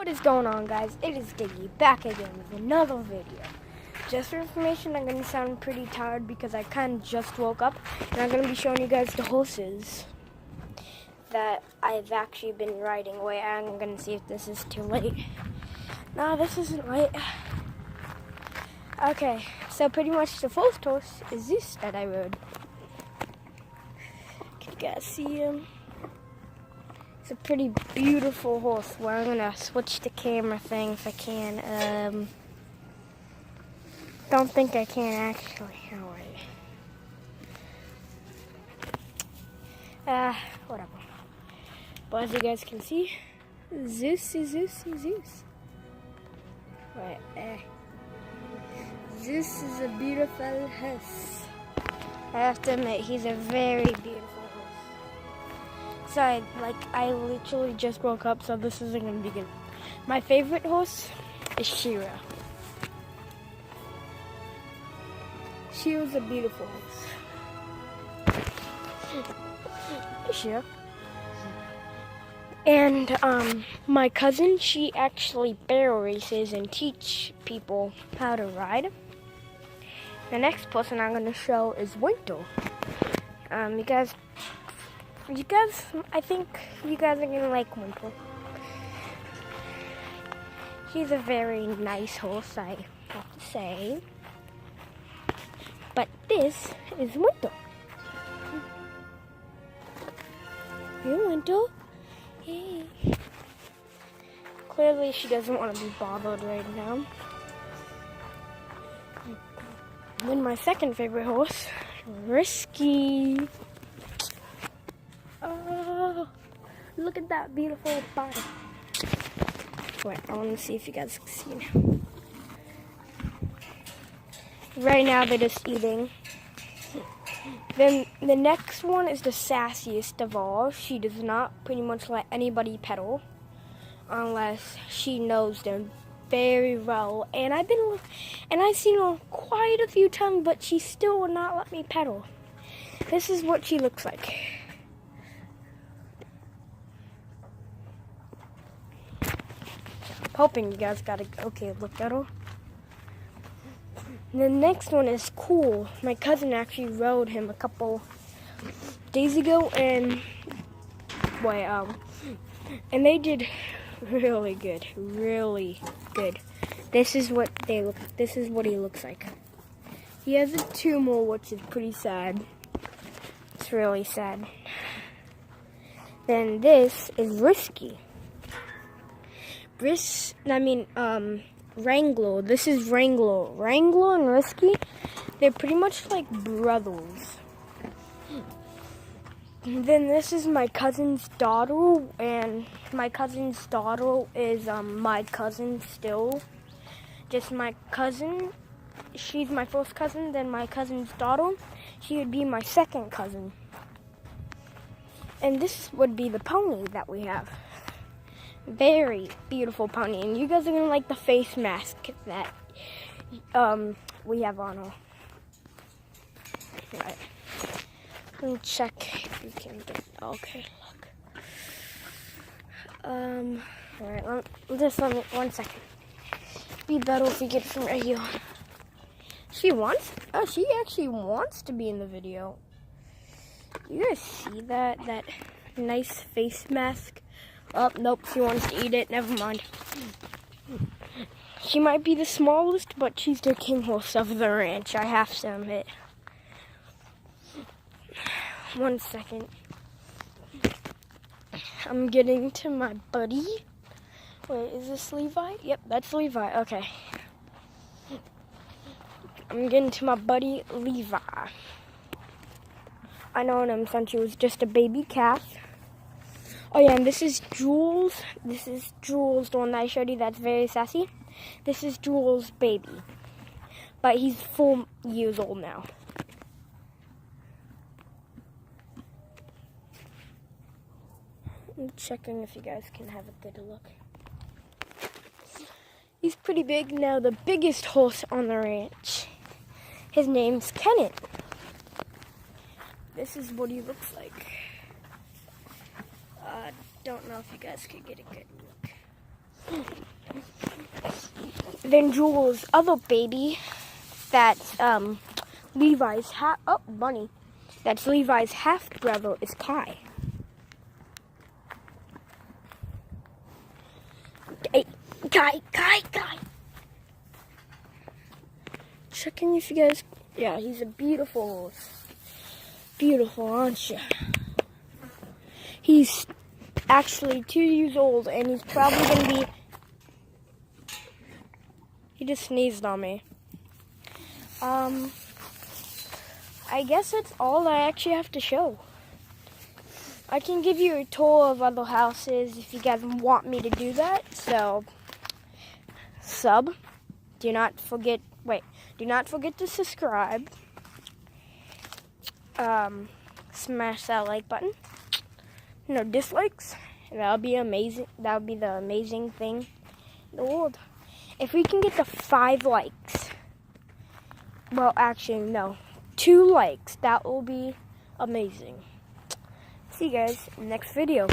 What is going on, guys? It is Diggy back again with another video. Just for information, I'm going to sound pretty tired because I kind of just woke up, and I'm going to be showing you guys the horses that I've actually been riding. Wait, I'm going to see if this is too late. No, this isn't late. Okay, so pretty much the first horse is this that I rode. Can you guys see him? It's a pretty beautiful horse. Well, I'm gonna switch the camera thing if I can. Don't think I can actually. Oh, wait. Whatever. But as you guys can see, Zeus is Zeus is Zeus. Right, Zeus is a beautiful horse. I have to admit, he's a very beautiful horse. So I literally just woke up, so this isn't gonna be good. My favorite horse is Shira. Shira's a beautiful horse. Shira. And my cousin, she actually barrel races and teach people how to ride. The next person I'm gonna show is Winter. I think you guys are gonna like Winter. He's a very nice horse, I have to say. But this is Winter. Hey, Winter. Hey. Clearly, she doesn't want to be bothered right now. Then my second favorite horse, Risky. Oh, look at that beautiful body. Wait, I want to see if you guys can see now. Right now, they're just eating. Then the next one is the sassiest of all. She does not pretty much let anybody pedal unless she knows them very well. And I've seen her quite a few times, but she still will not let me pedal. This is what she looks like. Hoping you guys got a okay look at her. The next one is Cool. My cousin actually rode him a couple days ago, and and they did really good, really good. This is what he looks like. He has a tumor, which is pretty sad. It's really sad. Then this is Risky. Wrangler. This is Wrangler. Wrangler and Risky, they're pretty much like brothers. Then this is my cousin's daughter, and my cousin's daughter is my cousin still. Just my cousin. She's my first cousin, then my cousin's daughter. She would be my second cousin. And this would be the pony that we have. Very beautiful pony, and you guys are gonna like the face mask that we have on her. Right. Let me check if we can get. Okay, look. Alright, just let me 1 second. Be better if we get it from right here. She actually wants to be in the video. You guys see that nice face mask? Oh, nope, she wants to eat it. Never mind. She might be the smallest, but she's the king horse of the ranch, I have to admit. 1 second. I'm getting to my buddy. Wait, is this Levi? Yep, that's Levi. Okay. I'm getting to my buddy, Levi. I known him since he was just a baby calf. Oh yeah, and this is Jules. This is Jules, the one that I showed you that's very sassy. This is Jules' baby. But he's 4 years old now. I'm checking if you guys can have a good look. He's pretty big now, the biggest horse on the ranch. His name's Kenneth. This is what he looks like. Don't know if you guys could get a good look. Then Jules' other baby, that's Levi's bunny. That's Levi's half brother is Kai. Hey, Kai. Checking if you guys, yeah, he's a beautiful, aren't you? He's actually 2 years old, and he's probably gonna be. He just sneezed on me. I guess that's all I actually have to show. I can give you a tour of other houses if you guys want me to do that. So, do not forget to subscribe. Smash that like button. No dislikes. That'll be amazing. That'll be the amazing thing in the world. If we can get to 5 likes, well, actually, no, 2 likes, that will be amazing. See you guys in the next video.